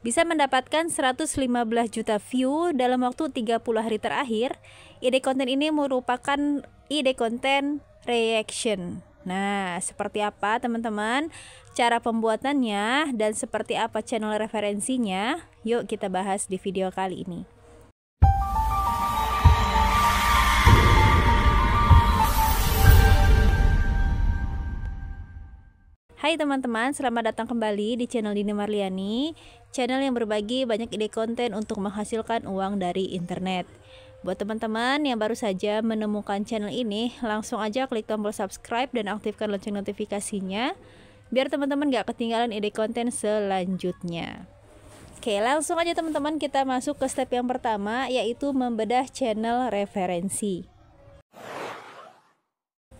bisa mendapatkan 115 juta view dalam waktu 30 hari terakhir. Ide konten ini merupakan ide konten reaction. Nah, seperti apa teman-teman cara pembuatannya dan seperti apa channel referensinya? Yuk kita bahas di video kali ini. Hai teman-teman, selamat datang kembali di channel Dini Marliani, channel yang berbagi banyak ide konten untuk menghasilkan uang dari internet. Buat teman-teman yang baru saja menemukan channel ini, langsung aja klik tombol subscribe dan aktifkan lonceng notifikasinya, biar teman-teman gak ketinggalan ide konten selanjutnya. Oke, langsung aja teman-teman kita masuk ke step yang pertama, yaitu membedah channel referensi.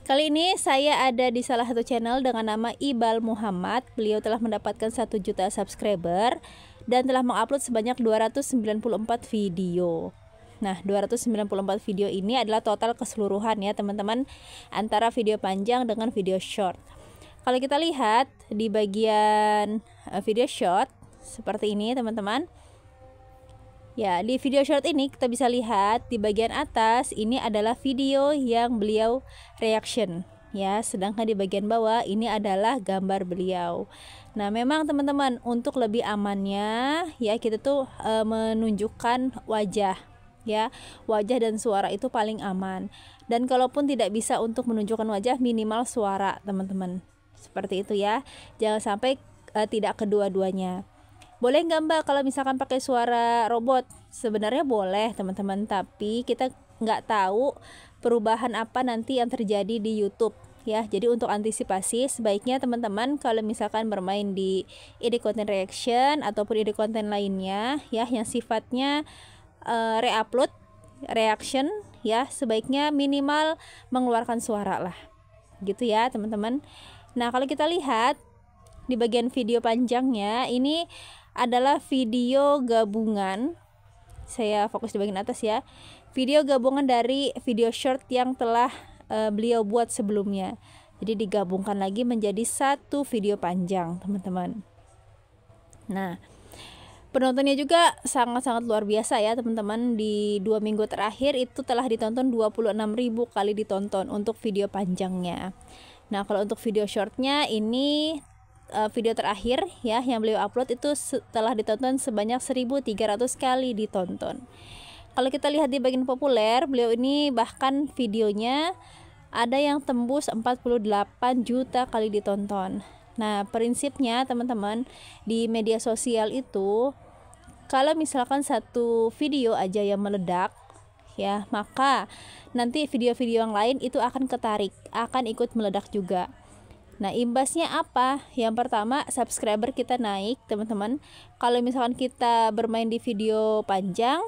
Kali ini saya ada di salah satu channel dengan nama Ibal Muhammad. Beliau telah mendapatkan 1 juta subscriber dan telah mengupload sebanyak 294 video. Nah, 294 video ini adalah total keseluruhan ya teman-teman, antara video panjang dengan video short. Kalau kita lihat di bagian video short seperti ini teman-teman. Ya, di video short ini kita bisa lihat di bagian atas ini adalah video yang beliau reaction ya, sedangkan di bagian bawah ini adalah gambar beliau. Nah, memang teman-teman untuk lebih amannya ya kita tuh menunjukkan wajah ya. Wajah dan suara itu paling aman. Dan kalaupun tidak bisa untuk menunjukkan wajah, minimal suara, teman-teman. Seperti itu ya. Jangan sampai tidak kedua-duanya. Boleh nggak Mbak kalau misalkan pakai suara robot? Sebenarnya boleh teman-teman, tapi kita nggak tahu perubahan apa nanti yang terjadi di YouTube ya. Jadi untuk antisipasi sebaiknya teman-teman kalau misalkan bermain di ide konten reaction ataupun ide konten lainnya ya yang sifatnya reupload, reaction ya, sebaiknya minimal mengeluarkan suara lah. Gitu ya teman-teman. Nah, kalau kita lihat di bagian video panjangnya ini adalah video gabungan. Saya fokus di bagian atas ya. Video gabungan dari video short yang telah beliau buat sebelumnya. Jadi digabungkan lagi menjadi satu video panjang, teman-teman. Nah, penontonnya juga sangat-sangat luar biasa ya, teman-teman. Di 2 minggu terakhir itu telah ditonton 26.000 kali ditonton untuk video panjangnya. Nah, kalau untuk video shortnya ini video terakhir ya yang beliau upload itu telah ditonton sebanyak 1.300 kali ditonton. Kalau kita lihat di bagian populer, beliau ini bahkan videonya ada yang tembus 48 juta kali ditonton. Nah, prinsipnya teman-teman di media sosial itu kalau misalkan satu video aja yang meledak ya, maka nanti video-video yang lain itu akan ketarik, akan ikut meledak juga. Nah, imbasnya apa? Yang pertama, subscriber kita naik, teman-teman. Kalau misalkan kita bermain di video panjang,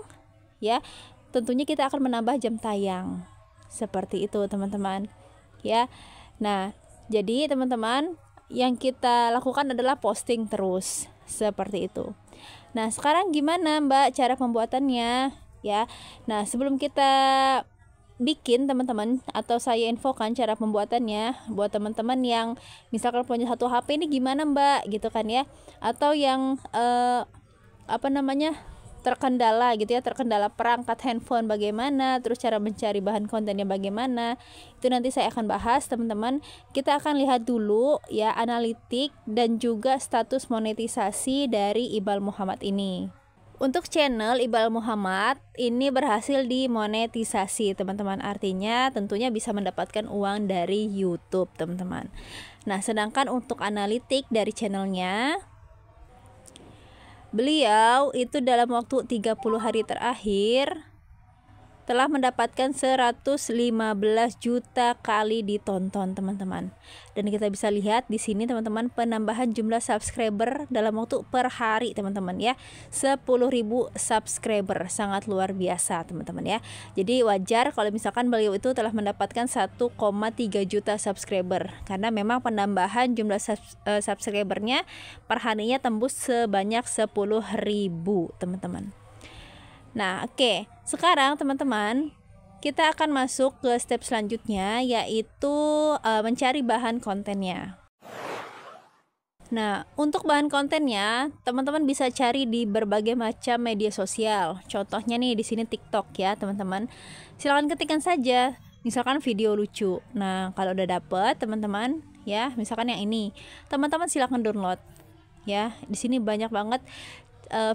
ya, tentunya kita akan menambah jam tayang. Seperti itu, teman-teman. Ya. Nah, jadi teman-teman, yang kita lakukan adalah posting terus. Seperti itu. Nah, sekarang gimana, Mbak, cara pembuatannya? Ya. Nah, sebelum kita bikin teman-teman atau saya infokan cara pembuatannya buat teman-teman yang misalkan punya satu HP ini gimana Mbak gitu kan ya, atau yang terkendala gitu ya, terkendala perangkat handphone bagaimana, terus cara mencari bahan kontennya bagaimana, itu nanti saya akan bahas teman-teman. Kita akan lihat dulu ya analitik dan juga status monetisasi dari Ibal Muhammad ini. Untuk channel Ibal Muhammad ini berhasil dimonetisasi teman-teman, artinya tentunya bisa mendapatkan uang dari YouTube teman-teman. Nah, sedangkan untuk analitik dari channelnya, beliau itu dalam waktu 30 hari terakhir telah mendapatkan 115 juta kali ditonton teman-teman. Dan kita bisa lihat di sini teman-teman penambahan jumlah subscriber dalam waktu per hari teman-teman ya. 10.000 subscriber, sangat luar biasa teman-teman ya. Jadi wajar kalau misalkan beliau itu telah mendapatkan 1,3 juta subscriber, karena memang penambahan jumlah subscribernya per harinya tembus sebanyak 10.000 teman-teman. Nah, oke. Sekarang teman-teman, kita akan masuk ke step selanjutnya, yaitu mencari bahan kontennya. Nah, untuk bahan kontennya, teman-teman bisa cari di berbagai macam media sosial. Contohnya nih di sini TikTok ya, teman-teman. Silakan ketikkan saja, misalkan video lucu. Nah, kalau udah dapet, teman-teman, ya, misalkan yang ini, teman-teman silakan download. Ya, di sini banyak banget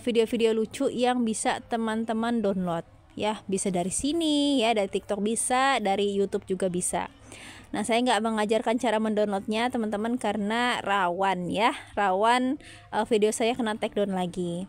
video-video lucu yang bisa teman-teman download. Ya, bisa dari sini, ya, dari TikTok bisa, dari YouTube juga bisa. Nah, saya nggak mengajarkan cara mendownloadnya teman-teman karena rawan ya, rawan video saya kena take down lagi.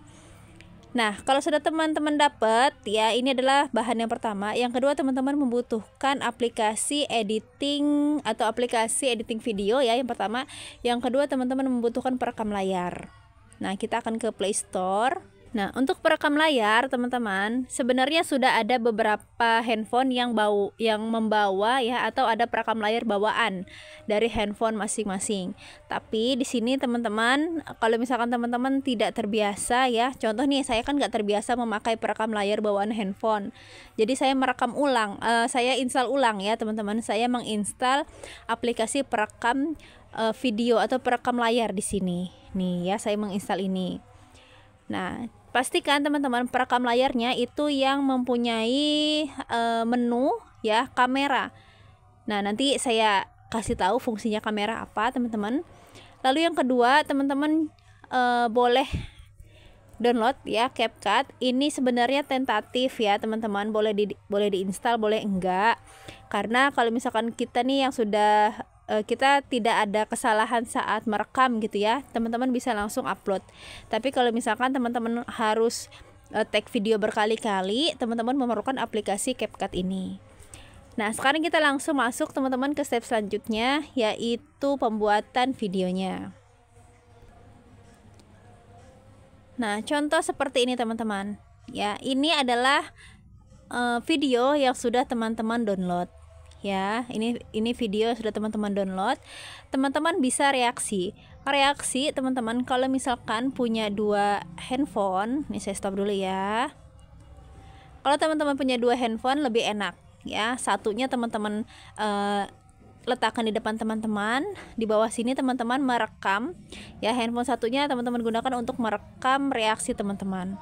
Nah, kalau sudah teman-teman dapat ya, ini adalah bahan yang pertama. Yang kedua, teman-teman membutuhkan aplikasi editing atau aplikasi editing video ya, yang pertama. Yang kedua, teman-teman membutuhkan perekam layar. Nah, kita akan ke Play Store. Nah, untuk perekam layar, teman-teman, sebenarnya sudah ada beberapa handphone yang membawa ya, atau ada perekam layar bawaan dari handphone masing-masing. Tapi di sini teman-teman, kalau misalkan teman-teman tidak terbiasa ya, contoh nih, saya kan nggak terbiasa memakai perekam layar bawaan handphone. Jadi saya merekam ulang, saya install ulang ya, teman-teman. Saya menginstal aplikasi perekam video atau perekam layar di sini. Nih ya, saya menginstal ini. Nah, pastikan teman-teman perekam layarnya itu yang mempunyai menu ya, kamera. Nah, nanti saya kasih tahu fungsinya kamera apa, teman-teman. Lalu yang kedua, teman-teman boleh download ya CapCut. Ini sebenarnya tentatif ya, teman-teman. Boleh diinstal, boleh enggak. Karena kalau misalkan kita nih yang sudah kita tidak ada kesalahan saat merekam gitu ya, teman-teman bisa langsung upload. Tapi kalau misalkan teman-teman harus take video berkali-kali, teman-teman memerlukan aplikasi CapCut ini. Nah, sekarang kita langsung masuk teman-teman ke step selanjutnya, yaitu pembuatan videonya. Nah, contoh seperti ini teman-teman ya, ini adalah video yang sudah teman-teman download ya. Ini video yang sudah teman-teman download. Teman-teman bisa reaksi teman-teman. Kalau misalkan punya dua handphone, nih saya stop dulu ya. Kalau teman-teman punya dua handphone lebih enak ya, satunya teman-teman letakkan di depan teman-teman, di bawah sini teman-teman merekam ya, handphone satunya teman-teman gunakan untuk merekam reaksi teman-teman.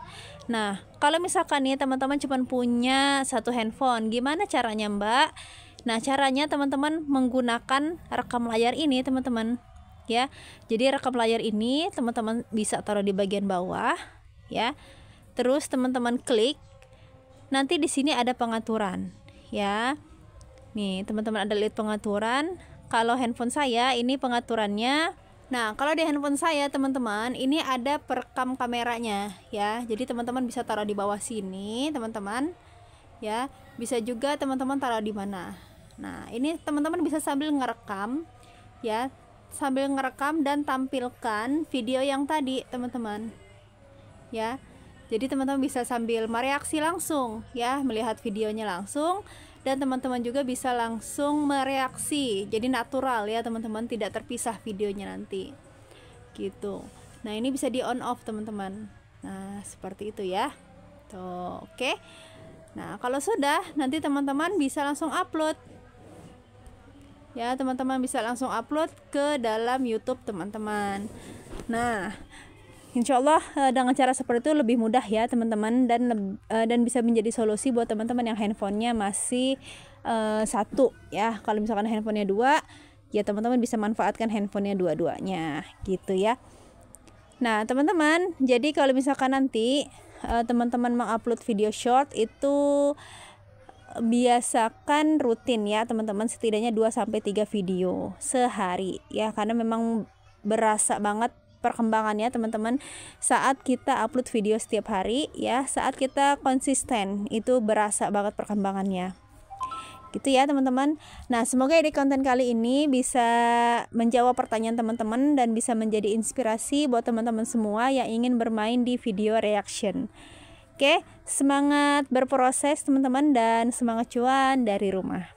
Nah, kalau misalkan nih teman-teman cuma punya satu handphone, gimana caranya Mbak? Nah, caranya teman-teman menggunakan rekam layar ini teman-teman ya. Jadi rekam layar ini teman-teman bisa taruh di bagian bawah ya. Terus teman-teman klik, nanti di sini ada pengaturan ya. Nih, teman-teman ada lihat pengaturan. Kalau handphone saya ini pengaturannya. Nah, kalau di handphone saya teman-teman, ini ada perekam kameranya ya. Jadi teman-teman bisa taruh di bawah sini, teman-teman. Ya, bisa juga teman-teman taruh di mana. Nah, ini teman-teman bisa sambil ngerekam ya, sambil ngerekam dan tampilkan video yang tadi, teman-teman. Ya. Jadi teman-teman bisa sambil mereaksi langsung ya, melihat videonya langsung. Dan teman-teman juga bisa langsung mereaksi, jadi natural ya teman-teman, tidak terpisah videonya nanti gitu. Nah, ini bisa di on off teman-teman. Nah, seperti itu ya tuh. Oke. Nah, kalau sudah, nanti teman-teman bisa langsung upload ya, teman-teman bisa langsung upload ke dalam YouTube teman-teman. Nah, insya Allah dengan cara seperti itu lebih mudah ya teman-teman, dan bisa menjadi solusi buat teman-teman yang handphonenya masih satu ya. Kalau misalkan handphonenya dua, ya teman-teman bisa manfaatkan handphonenya dua-duanya gitu ya. Nah teman-teman, jadi kalau misalkan nanti teman-teman mengupload video short itu biasakan rutin ya teman-teman, setidaknya 2-3 video sehari ya, karena memang berasa banget perkembangannya teman-teman saat kita upload video setiap hari ya. Saat kita konsisten itu berasa banget perkembangannya gitu ya teman-teman. Nah, semoga edit konten kali ini bisa menjawab pertanyaan teman-teman dan bisa menjadi inspirasi buat teman-teman semua yang ingin bermain di video reaction. Oke, semangat berproses teman-teman, dan semangat cuan dari rumah.